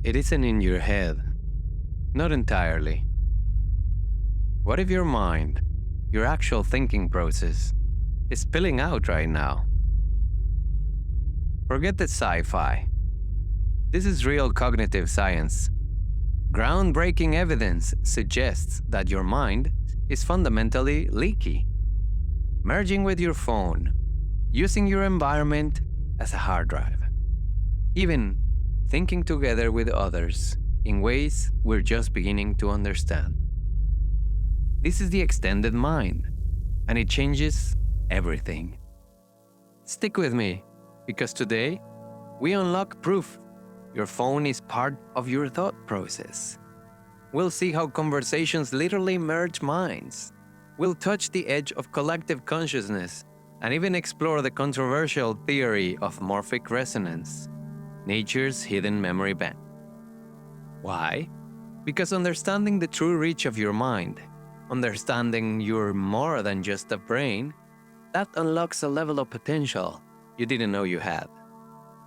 It isn't in your head. Not entirely. What if your mind, your actual thinking process, is spilling out right now? Forget the sci-fi. This is real cognitive science. Groundbreaking evidence suggests that your mind is fundamentally leaky, merging with your phone, using your environment as a hard drive, even thinking together with others in ways we're just beginning to understand. This is the extended mind, and it changes everything. Stick with me, because today we unlock proof your phone is part of your thought process. We'll see how conversations literally merge minds. We'll touch the edge of collective consciousness and even explore the controversial theory of morphic resonance, nature's hidden memory bank. Why? Because understanding the true reach of your mind, understanding you're more than just a brain, that unlocks a level of potential you didn't know you had.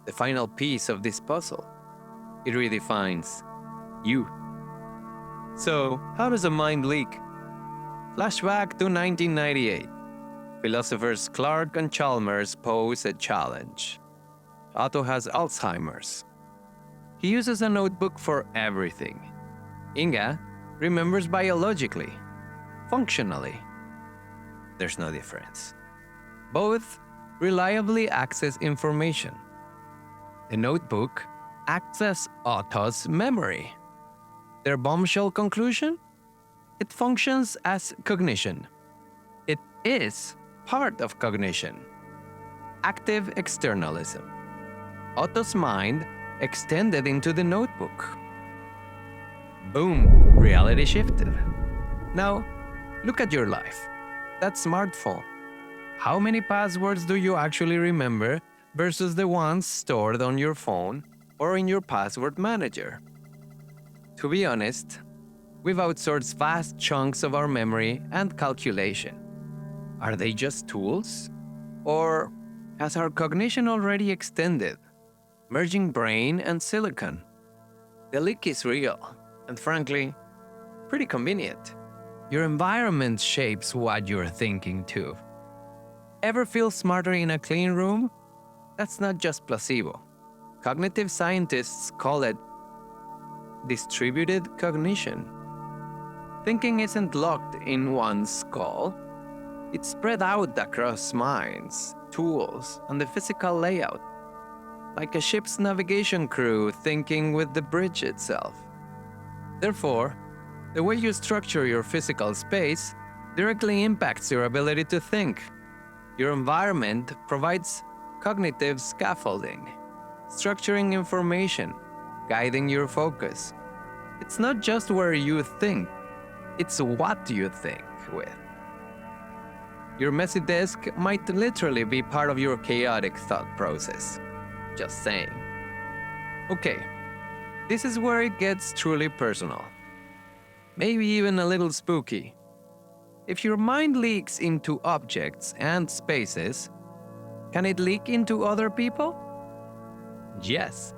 The final piece of this puzzle. It redefines you. So, how does a mind leak? Flashback to 1998. Philosophers Clark and Chalmers pose a challenge. Otto has Alzheimer's. He uses a notebook for everything. Inga remembers biologically, functionally. There's no difference. Both reliably access information. The notebook acts as Otto's memory. Their bombshell conclusion? It functions as cognition. It is part of cognition. Active externalism. Otto's mind extended into the notebook. Boom, reality shifted. Now, look at your life. That smartphone. How many passwords do you actually remember versus the ones stored on your phone or in your password manager? To be honest, we've outsourced vast chunks of our memory and calculation. Are they just tools? Or has our cognition already extended, merging brain and silicon? The leak is real, and frankly, pretty convenient. Your environment shapes what you're thinking too. Ever feel smarter in a clean room? That's not just placebo. Cognitive scientists call it distributed cognition. Thinking isn't locked in one skull. It's spread out across minds, tools, and the physical layout. Like a ship's navigation crew thinking with the bridge itself. Therefore, the way you structure your physical space directly impacts your ability to think. Your environment provides cognitive scaffolding, structuring information, guiding your focus. It's not just where you think, it's what you think with. Your messy desk might literally be part of your chaotic thought process. Just saying. Okay, this is where it gets truly personal. Maybe even a little spooky. If your mind leaks into objects and spaces, can it leak into other people? Yes.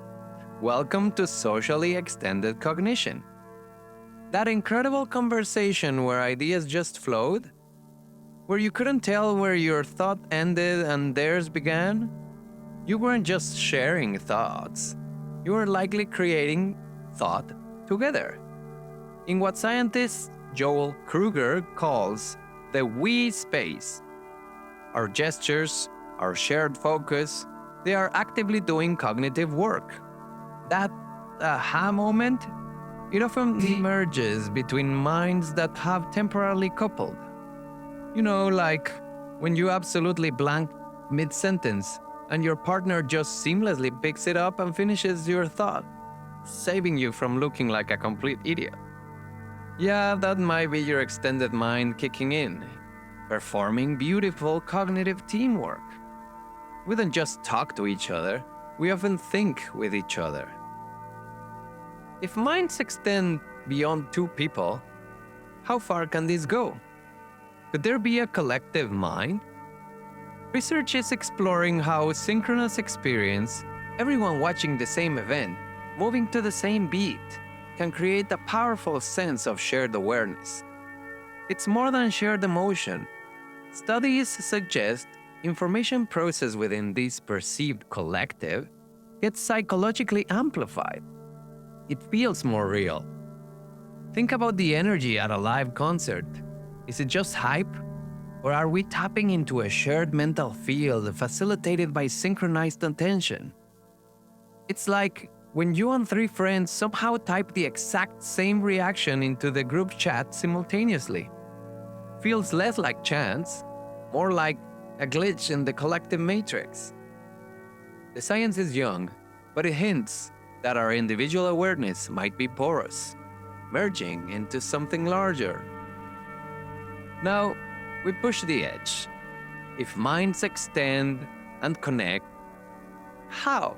Welcome to socially extended cognition. That incredible conversation where ideas just flowed, where you couldn't tell where your thought ended and theirs began. You weren't just sharing thoughts, you were likely creating thought together. In what scientist Joel Kruger calls the we space. Our gestures, our shared focus, they are actively doing cognitive work. That aha moment, it often emerges between minds that have temporarily coupled. You know, like when you absolutely blank mid-sentence and your partner just seamlessly picks it up and finishes your thought, saving you from looking like a complete idiot. Yeah, that might be your extended mind kicking in, performing beautiful cognitive teamwork. We don't just talk to each other, we often think with each other. If minds extend beyond two people, how far can this go? Could there be a collective mind? Research is exploring how synchronous experience, everyone watching the same event, moving to the same beat can create a powerful sense of shared awareness. It's more than shared emotion. Studies suggest information processed within this perceived collective gets psychologically amplified. It feels more real. Think about the energy at a live concert. Is it just hype? Or are we tapping into a shared mental field facilitated by synchronized attention? It's like when you and three friends somehow type the exact same reaction into the group chat simultaneously. Feels less like chance, more like a glitch in the collective matrix. The science is young, but it hints that our individual awareness might be porous, merging into something larger. Now, we push the edge. If minds extend and connect, how?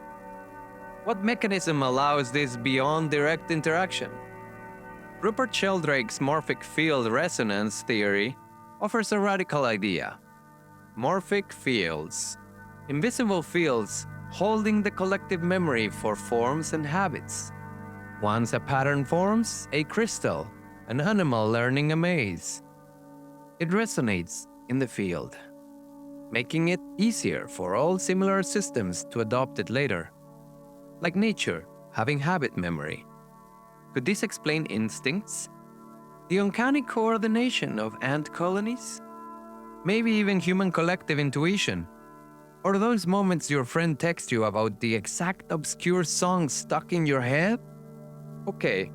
What mechanism allows this beyond direct interaction? Rupert Sheldrake's morphic field resonance theory offers a radical idea. Morphic fields, invisible fields holding the collective memory for forms and habits. Once a pattern forms, a crystal, an animal learning a maze. It resonates in the field, making it easier for all similar systems to adopt it later. Like nature having habit memory. Could this explain instincts? The uncanny coordination of ant colonies? Maybe even human collective intuition? Or those moments your friend texts you about the exact obscure song stuck in your head? Okay,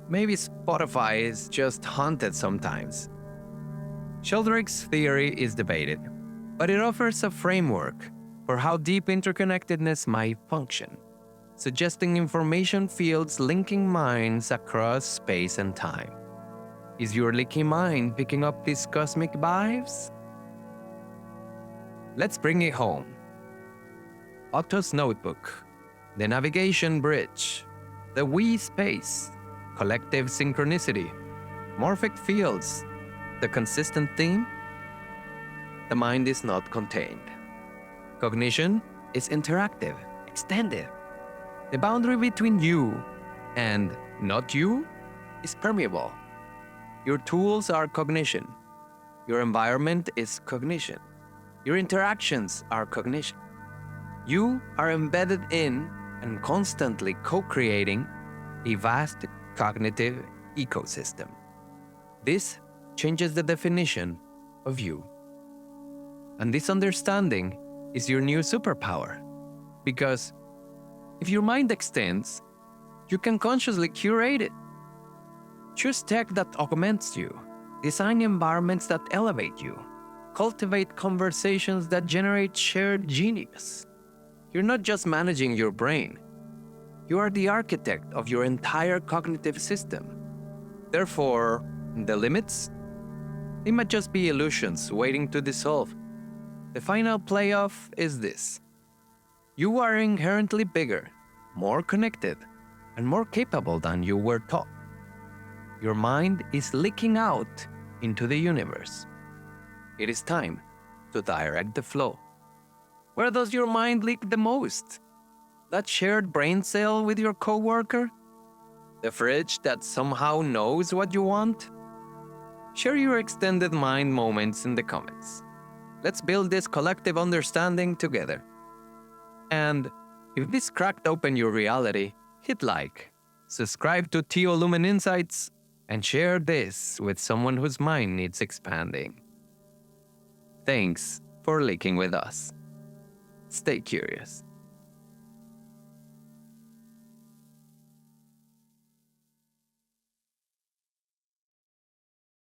maybe Spotify is just haunted sometimes. Sheldrake's theory is debated, but it offers a framework for how deep interconnectedness might function, suggesting information fields linking minds across space and time. Is your leaky mind picking up these cosmic vibes? Let's bring it home. Otto's notebook, the navigation bridge, the we space, collective synchronicity, morphic fields, the consistent theme? The mind is not contained. Cognition is interactive, extended. The boundary between you and not you is permeable. Your tools are cognition. Your environment is cognition. Your interactions are cognition. You are embedded in and constantly co-creating a vast cognitive ecosystem. This changes the definition of you. And this understanding is your new superpower. Because if your mind extends, you can consciously curate it. Choose tech that augments you. Design environments that elevate you. Cultivate conversations that generate shared genius. You're not just managing your brain. You are the architect of your entire cognitive system. Therefore, the limits? They might just be illusions waiting to dissolve. The final playoff is this. You are inherently bigger, more connected, and more capable than you were taught. Your mind is leaking out into the universe. It is time to direct the flow. Where does your mind leak the most? That shared brain cell with your coworker? The fridge that somehow knows what you want? Share your extended mind moments in the comments. Let's build this collective understanding together. And if this cracked open your reality, hit like, subscribe to Teolumen Insights, and share this with someone whose mind needs expanding. Thanks for leaking with us. Stay curious.